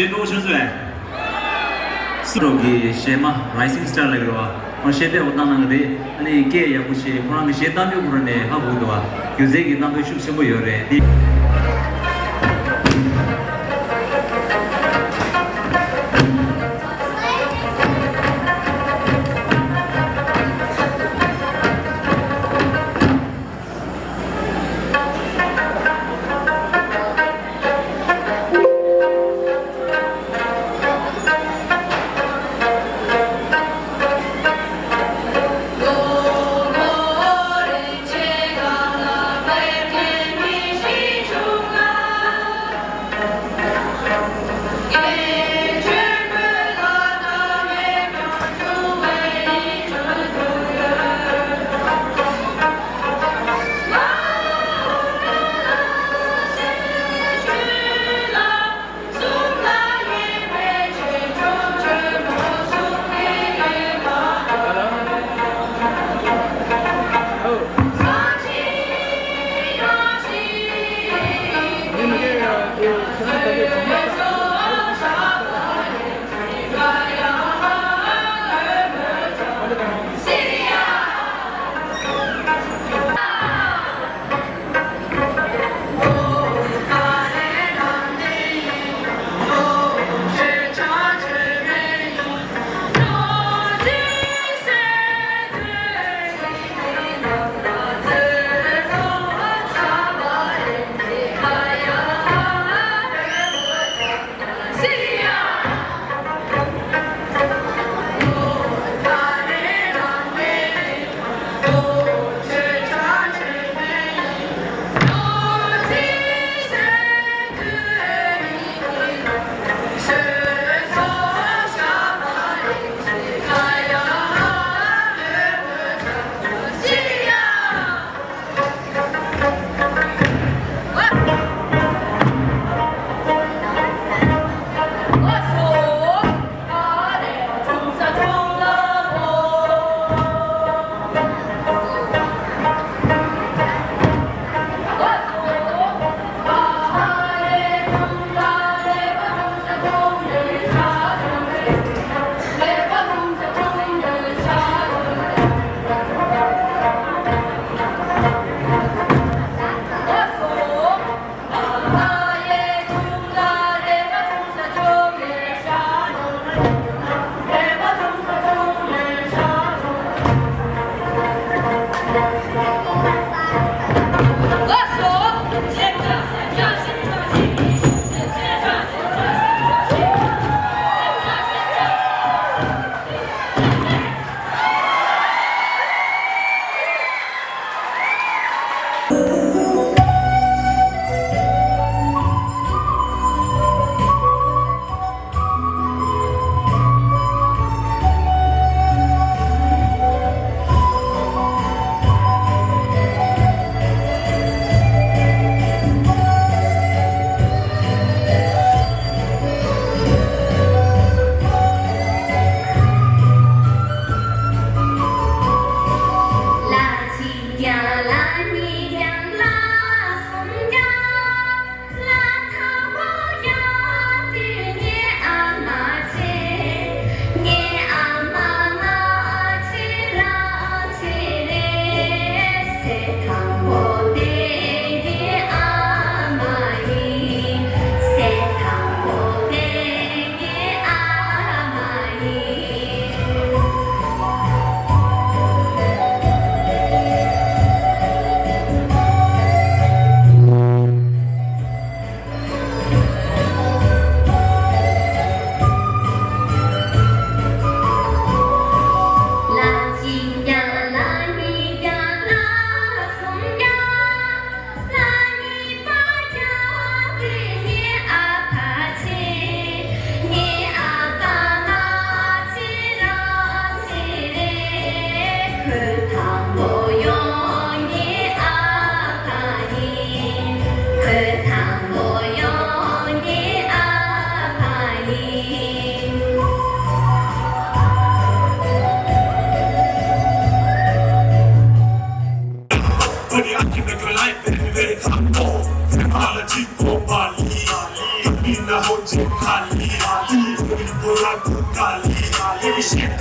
学多深邃。스로기 셰마 라이싱 스타일 레벨와 셰베 오다나데 아니 게 야부시 코랑 셰담이 부르네 하고도와 교제기 남도 슈슈고 요래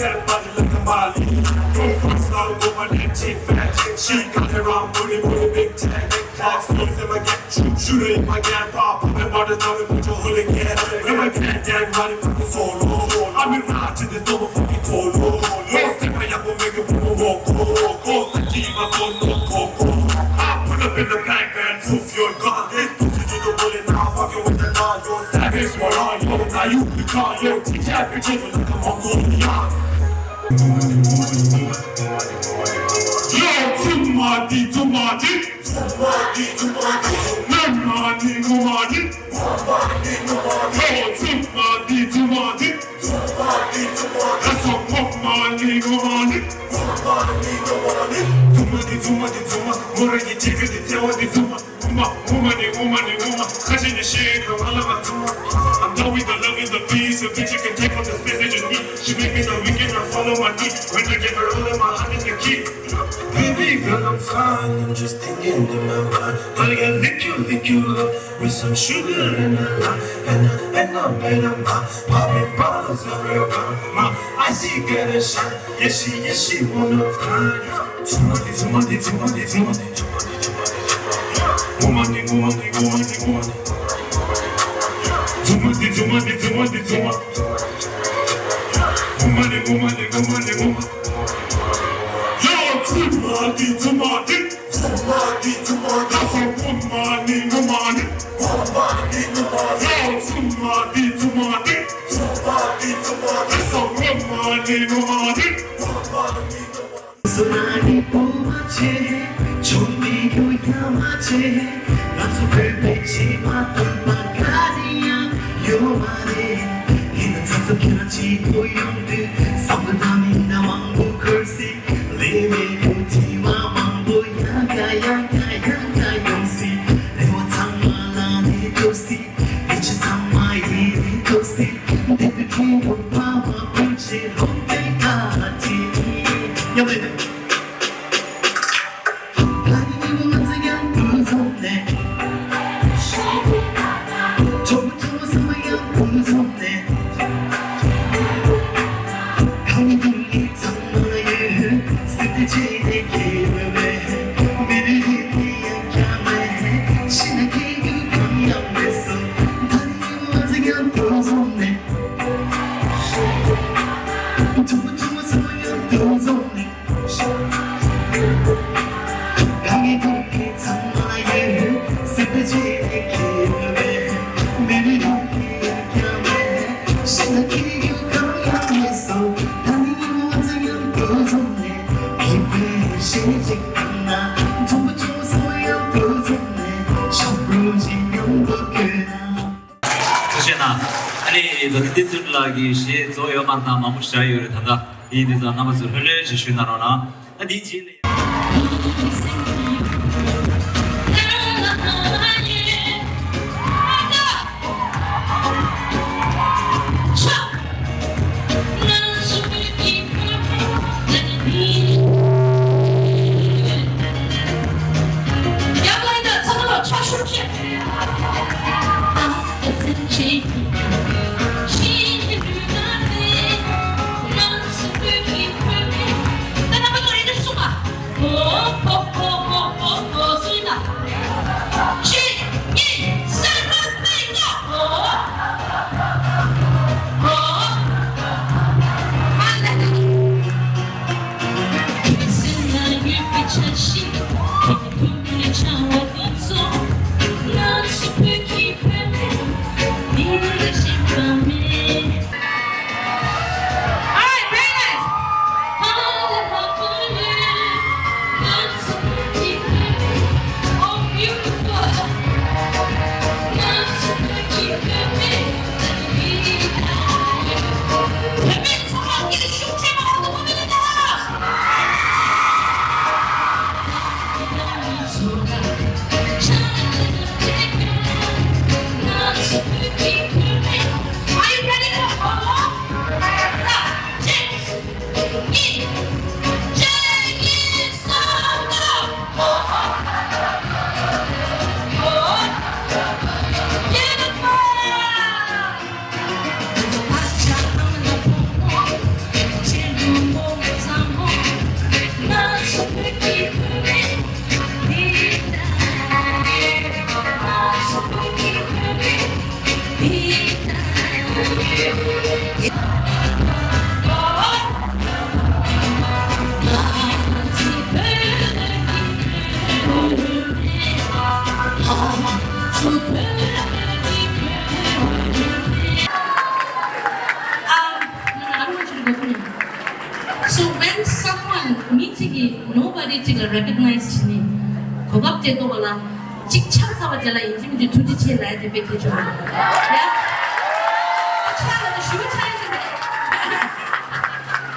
that body like a Molly. Go first, now go my neck, take fat. She got her own booty, big tag. Box moves in my get, shooter in my gap, pop. And water down and put your hooligan. In my gang, running fucking solo. I'm in ride to this double fucking polo. Yes, I will make a people walk. Go, Sativa, go. I put up in the back and poof, you're gone. This pussy to the bullet now, fucking with the law. You're savage, what are you? Now you the car, yo, TCPC, look at Mongolian. Yo, tomati, I'm done with the love and the peace. A bitch you can take on the space that you need. She make me the weekend, I follow my knee. When I give her all of my hand in the key. Baby girl, I'm fine, I'm just thinking in my mind. I gotta lick you up with some sugar and a lime. And I made a mom, popping bottles of real mom. I see get a shot, yes she one of kind. Tomati. Woman. 소나기 봄아채 좀비교 야마채 약속을 맺지 마던 막가지야 요만해 이는 참석해놨지 고용들 서브담이나 왕복 걸시 리미부티와 왕복 야가 용시 내와 장만한 도시 미친 상마이 도시 내들 기분파와 불질 혼대까지 여러분 아니 그 디스플라기 시 조여만다 마무샤이를 단다 이 데서 남아서 흘려 주시나로나 디지 Oh, when someone meeting nobody to recognize me, go up to the 직장 사회자라 인지민주 두지체 라이드 베이죠. Yeah.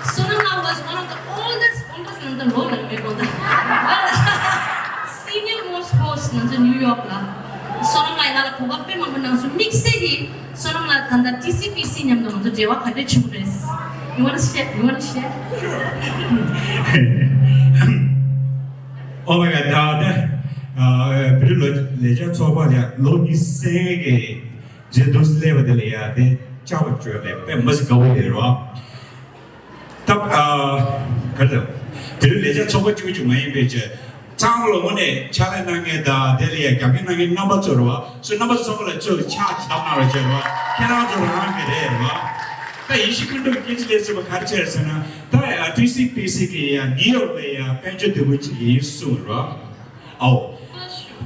Sonoma was one of the oldest in the world. Senior most host in New York la. Sonoma ina 고급 빼면 그냥 좀 믹스기. Sonoma 간다 TCPC 냠도 먼저 제와 같이 추구했어. You want to share? Oh my God, Bill Legend so about Loki Sege, Jedus Level de Lea, the Chow Trip, must go there. Top Bill Legend so much which you may be. Town Lomone, challenging the Delia, coming number two, so number so charge down our general, cannot run there. She could do kids of cultures and TCPC and nearly pension to which he is soon. Oh,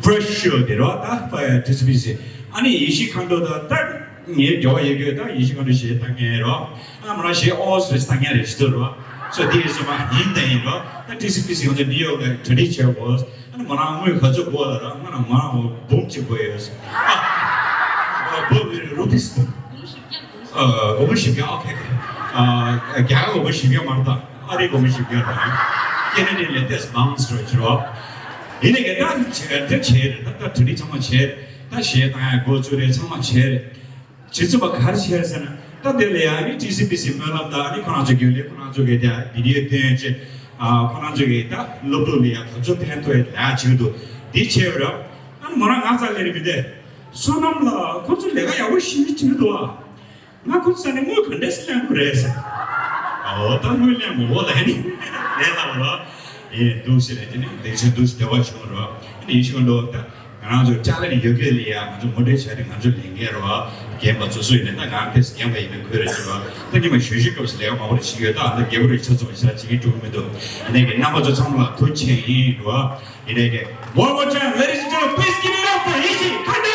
for sure, the rota for TCPC. And she can do the third near joy you get, she can do shit. I'm not sure also standing at store. So this is about in the TCPC on the deal that tradition was, and when I'm with her water, I'm going to boom to boys. Rupees. 오버십이야, 오케이. 갸가 오버십이야 말다. 아래 오버십이야. 걔네들 레테스 마운스트로. 이게 다 제일 다 둘이 정말 제일 다시 다 고조에 정말 제일 지수가 가르치에서는 다들이야 이 TCPC 말한다. 아니 코나족에 대한 비디오 페이지 코나족에 있다. 로블리아 거저 펜토에 나 지금도 디체어로 난 뭐랑 아살레리인데 소놈라 거저 내가 야고 심이 지도와 나 그것은 뭐 컨데스랑 그래서 어떤 물량 뭐 하니 내가 예 도시래더니 대신 도시 대화식으로 이 시간도 아주 짜리리 여기리야 아주 모델 차량 아주 링게로 게임 맞출 수 있는 나한테서 게임 있는 그래서 특히만 휴식 없이 내가 마음을 지겨다 안 게임을 쳐서 있어 지금 조금도 내게 나머지 정말 도체이와 이래게 one more time ladies and gentlemen please give it up for 이시 간다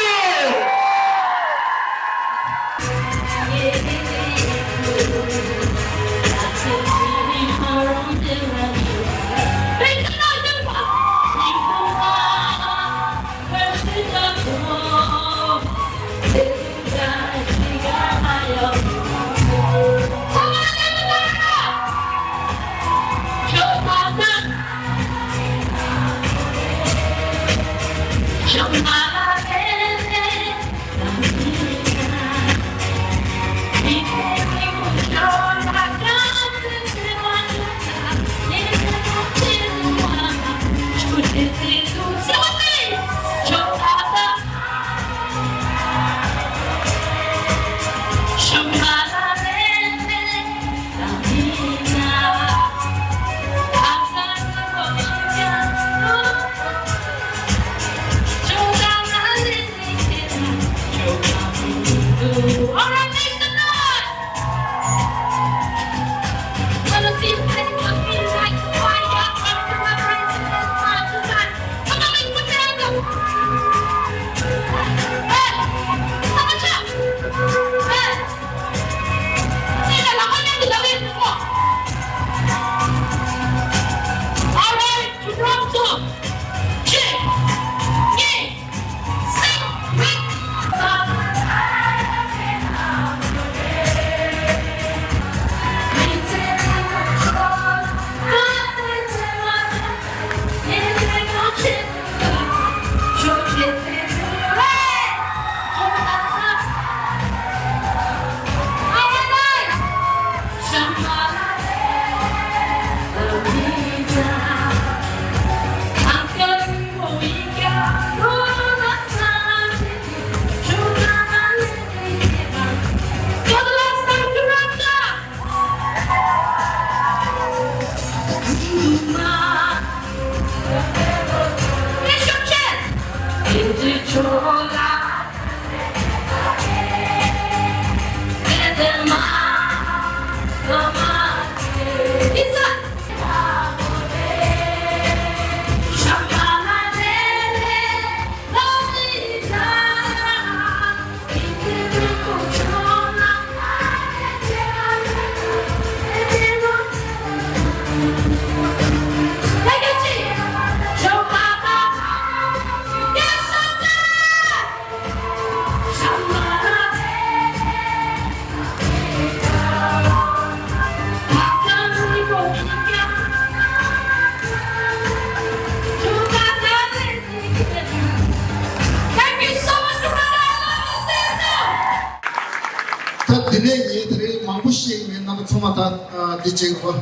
소마다 디체고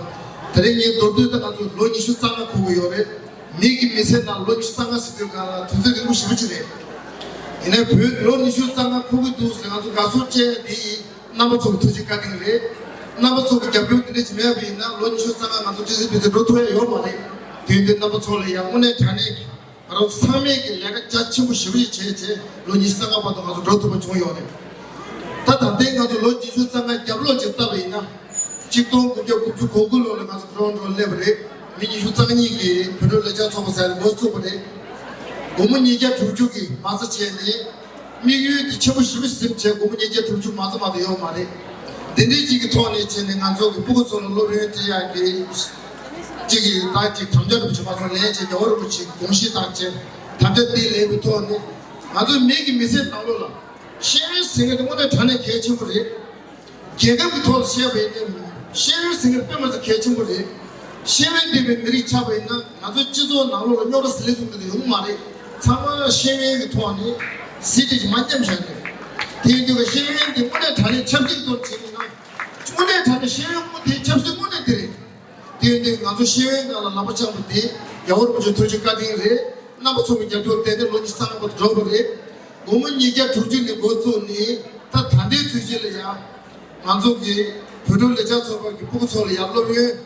드레니 도도다 가지고 로니 슈상가 고고요래 미기 메세나 로니 슈상가 스들가 두들고 싶으시네 이내 로니 슈상가 고고도 생각도 가소체 디 나머지 투지까지 그래 나머지 잡료들이 지내비나 로니 슈상가 가서 지지비도 로토에 요마네 뒤에 나머지 양문에 자네 바로 3회기 내가 자치고 싶으시 제제 로니 슈상가 받아 가서 로토가 중요하네 다 단대 가지고 로니 슈상가 잡로 잡다베나 직동 그저 고글로 가서 그런 걸 레벨에 미니 슈상이기 별로 자서 보세요 모습을 고문 얘기야 둘쪽이 맞아 제니 미유 뒤쳐고 싶으시면 제 고문 얘기야 둘쪽 맞아 요 말에 내내지기 토안에 제는 안쪽에 보고서는 로레트야 그 지기 다지 감자를 붙여 봐서 내제 여러 붙이 공시 다제 담자띠 레부터 아주 매기 메시지 나올라 시에 생각도 못해 전에 개침을 개가부터 시합에 시에 생각 빼면서 개침을 시에 되면 미리 잡아 있나 아주 지도 나올라 여러 슬레송도 용 말에 참아 시에 토안이 시리즈 만점 샷 대교가 시에 때문에 다리 참직도 지나 문에 다리 시에 못해 참석 못해 그래 대대 아주 시에 가라 나버창부터 여러 부터 도지까지 그래 나버총 이제 될 때는 로지스탄 거 들어버려 고문 얘기야 둘중에 뭐더니 다 단대 투지래야 만족이 불을 내자서 보고서를 yar로에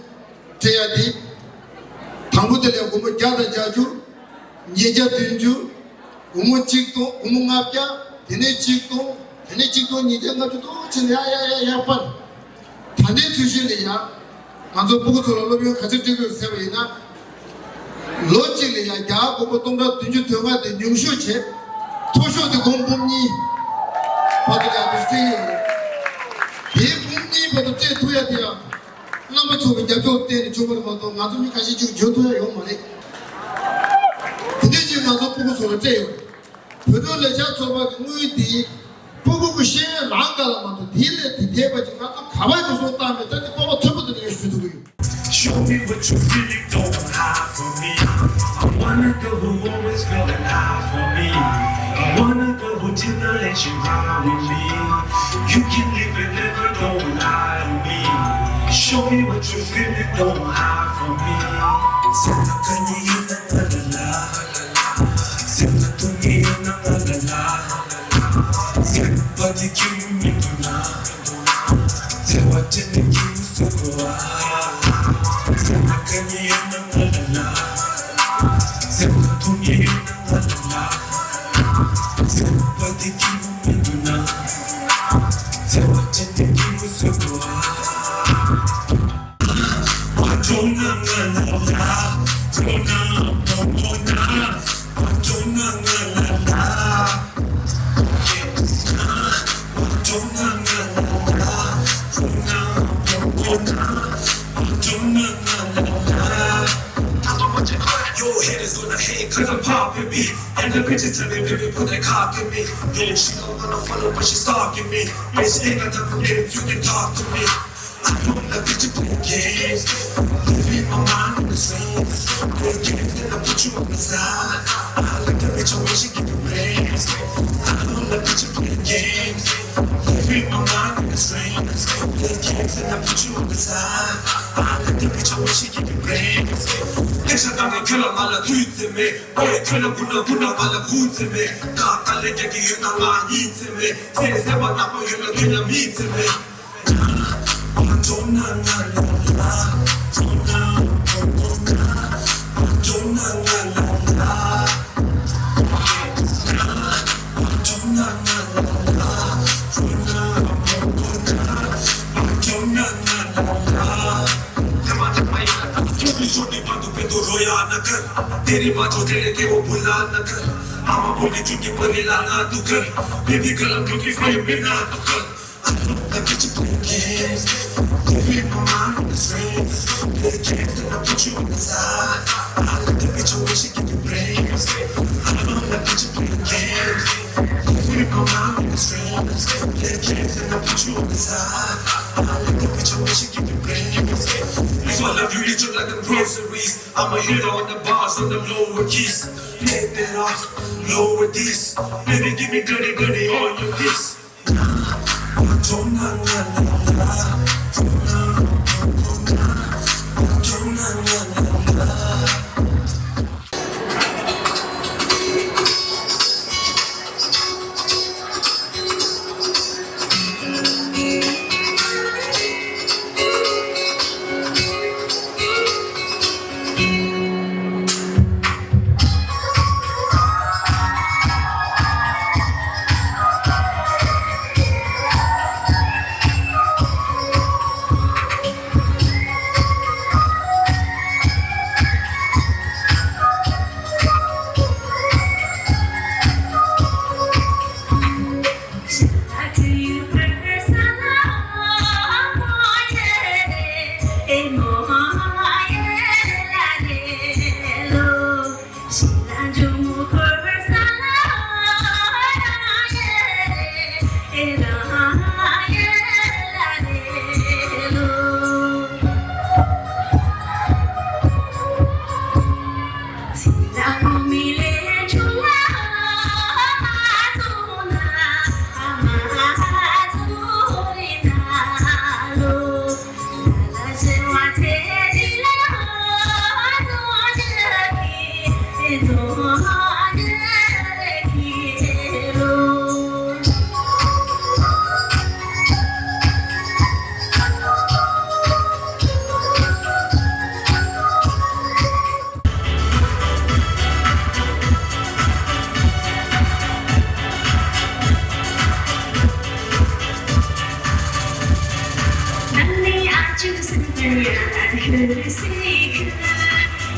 돼야지 당부들이야 고문 자다 자주 예자 된주 고문 찍고 고문 앞야 되네 찍고 니장 가지고 야야야야 번 단대 투지래야 만족 보고서를 yar로에 가족들을 세워이나 로지래야 야 고문 동다 된주 들어가 된 용수체 토쇼도 공범니 받으려 보세요. 대공니 받을 때 둬야 돼요. 남아 초기 잡을 때는 저번에 봐도 나중에 같이 지금 줘도요 말이. 근데 지금 나서 보고 소리 돼요. 그들을 잡아봐 무이디 보고 그 시에 랑가라마도 딜레 대바지 가서 가봐도 쏟다면 또 뽑아 터버도 될 수도 있고. Show me what you really don't hide from me. I wanna go who always feel alive for me. I wanna go who didn't let you ride with me. You can live it, never don't lie to me. Show me what you really don't hide from me. 생각하니 나라라, 생각하니 나라라. 생각보다 기분이 돌아, 대화되는 기분 속으로. 생각하니 나라라, 생각하니 나라라. 생각보다 기분이 돌아, 대화되는 기분 속으로. Your head is gonna hate cause I'm popping me. And the bitches tell me, baby, put that cock in me. Yo, she don't wanna follow but she stalking me. Bitch, ain't got time for games, you can talk to me. I don't like bitch playing games. Leaving my mind in the streets. Play games, then I put you on the side. I like the bitch, I wish she give you brains. I don't like bitch playing games. Leaving my mind in the streets. Play games, then I put you on the side. I like the bitch, I wish she give you brains. 대사당에 결혼하려 뒤쯤에 왜 결혼구나 말라 군쯤에 가까이 얘기 유나가 이쯤에 세세만 나빠 유나 그냥 미쯤에 तेरी बातों के लेके वो भुला न कर आमा बोली चुकी पगला ना तू कर बेबी कलम चुकी फाइव में ना तू कर I don't like bitch playing games. Leaving my mind in the streets. Play games then I put you on the side. I like the bitch I wish she give you brains. I don't like bitch playing games. Leaving my mind in the streets. Play games then I put you on the side. I like the bitch I wish she give you brains. If I love you, eat you like them groceries. I'm a hero on the bars on the lower keys. Take that off, lower this. Baby, give me dirty on your kiss.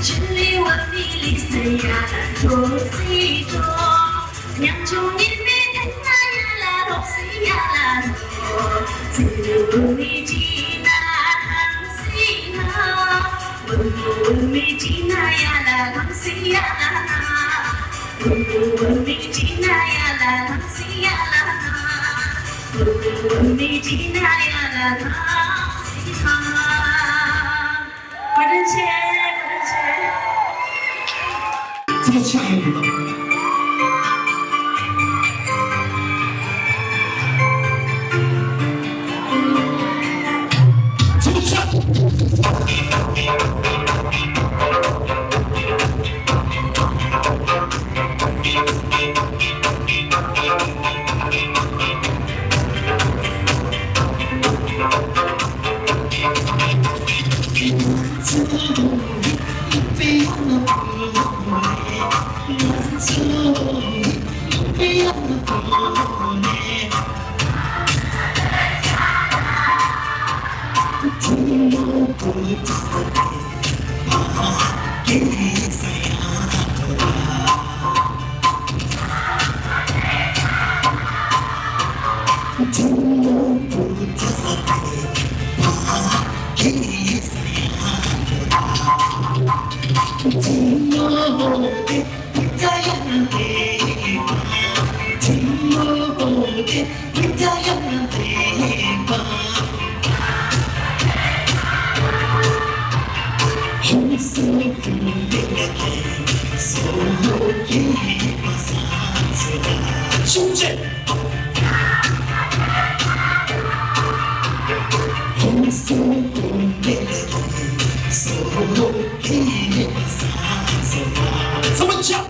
Chili was feeling say Rosito Nyam chung in me Tanya la Rosia la Siruni Gina Hansina Uni Gina ya la Hansia la Uni Gina ya la Hansia la Uni Gina ya la Hansia What a chair这个呛也不懂。这个呛。怎么讲？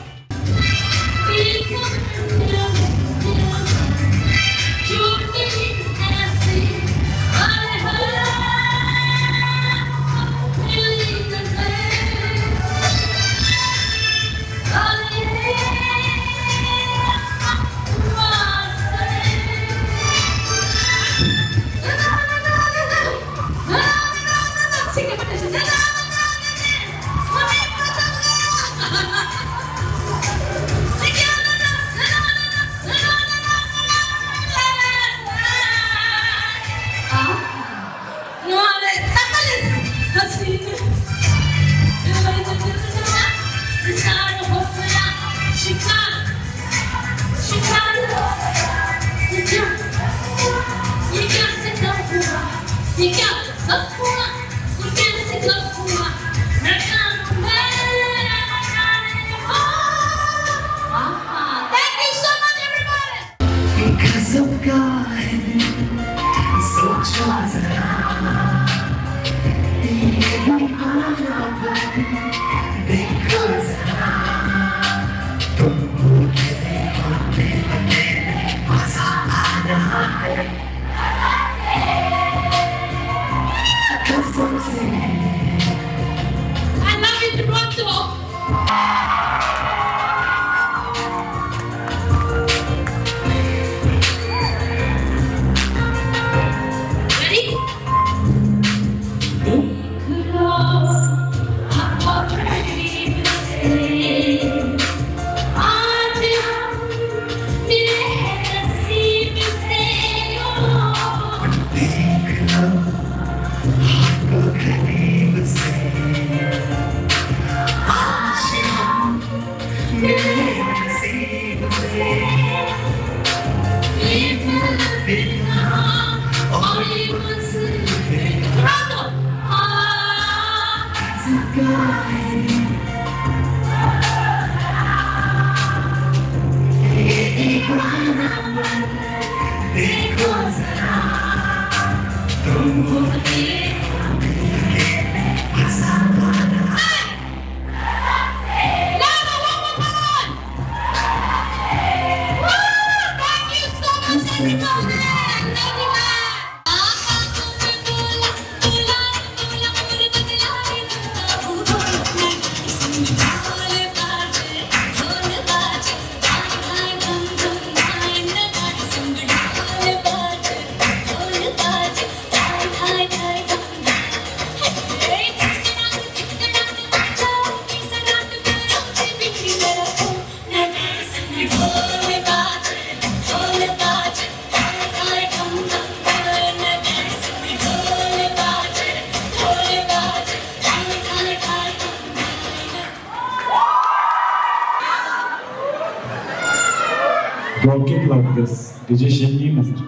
Walking like this. Did you see me, Master?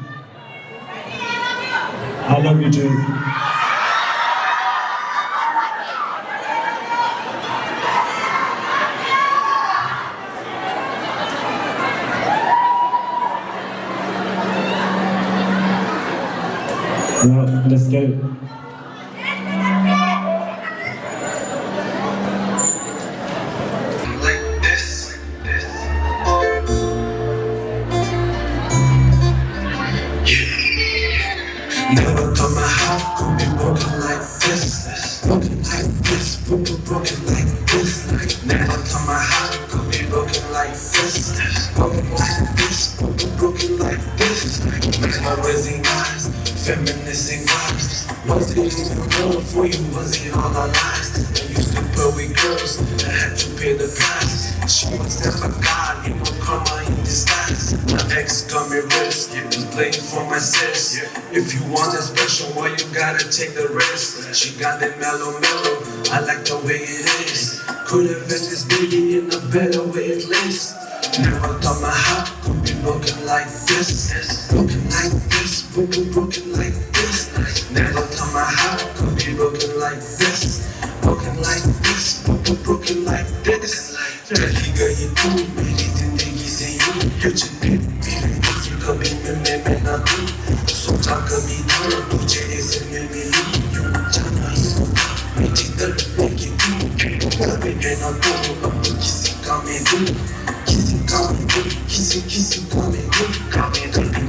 I love you too. Well, let's go. Never thought my heart could be broken like this. Broken like this, broken like this. Never thought my heart could be broken like this. Broken like this, broken like this. Mesmerizing eyes, feminizing vibes. Was it even more for you? Was it all our lies? And you stupid with girls that had to pay the price. She was never God, you know, karma in disguise. My ex got me risk, just playing for my sis. If you want it special, why you gotta take the risk? She got that mellow, I like the way it is. Could have been this baby in a better way at least. Never thought my heart could be broken like this. Broken like this, broken like this. Never thought my heart could be broken like this. Broken like this, broken like this. Jahiga itu मेरी जिंदगी से यूं कुछ भी किसी कभी मिलने में ना तू सोचा कभी था ना तुझे ऐसे मिली यूं जाना ही होगा मेरी दर्द में कि तू कभी मैं ना तो अब किसी का मैं दूं किसी का मैं दूं किसी का मैं दूं कभी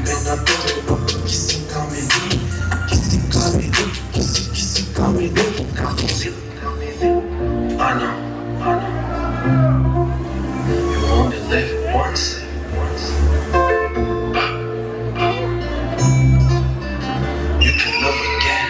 मैं ना तो अब किसी का मैं दूं किसी का मैं दूं किसी का मैं दूं I know you only live once. You can love again.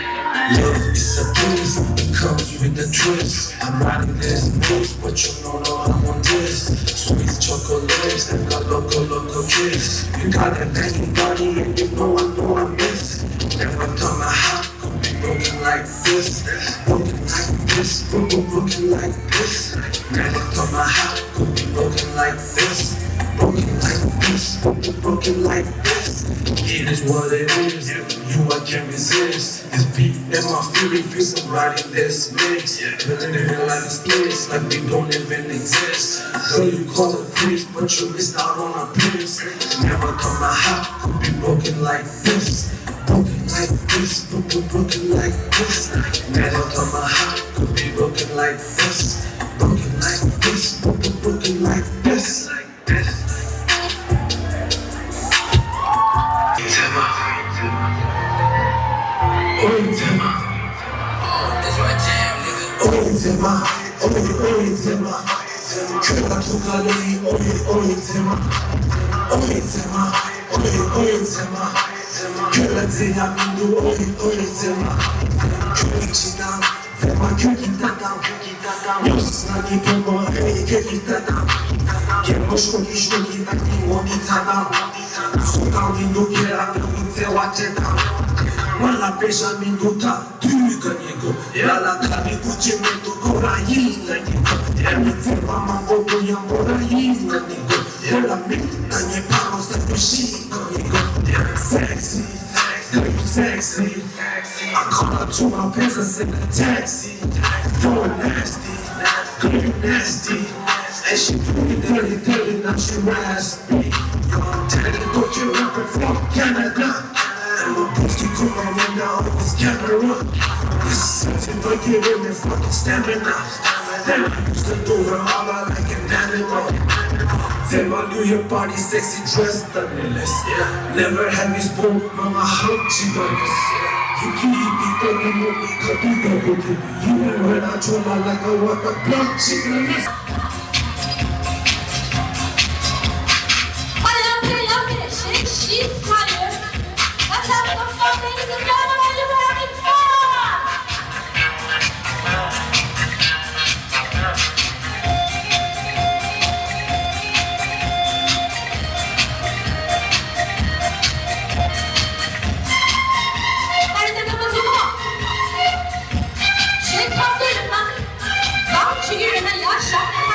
Love is a bliss, it comes with a twist. I'm riding this bliss, but you know no, I want this. Sweet chocolates and a loco kiss. You got that banging body and you know I miss. Never thought my heart could be broken like this. Broken like this, broken like this. Never thought my heart could be broken like this. Broken like this, broken like this. It is what it is. You I can't resist. This beat and my fury feels I'm riding this mix. Living like this place, like we don't even exist. Girl, you call it peace, but you missed out on our peace. Never thought my heart could be broken like this. Broken like this, broken like this. Never thought my heart could be broken like this. Broken like this, broken like this. Mala beja minuta, tuga niego. Lala kami kuchimento koraina niego. Emi tema mambo ya moraina niego. Ela mita nie paro se pishiko niego. Sexy, girl you sexy. I call her to my business in a taxi. You're nasty, girl you nasty. And she do me dirty, now she raspy. I'm telling you, don't you rapping from Canada? And my pussy come on right now on this camera. This is something like it in me fucking stamina. Then I used to do her all out like an animal. Tell my new your body sexy dress stunningless. Never have you spoke, mama hug you on this. You keep me thinking with me, cause you don't go to me. You know when I told my like I want the blood chicken list. She's tired. Let's have some fun, ladies and gentlemen. Are you having fun? Ladies and gentlemen, come on. 谁挑对人呢？刚去人的牙刷。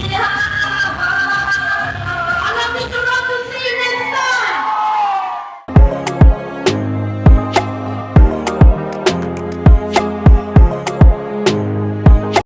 Yeah.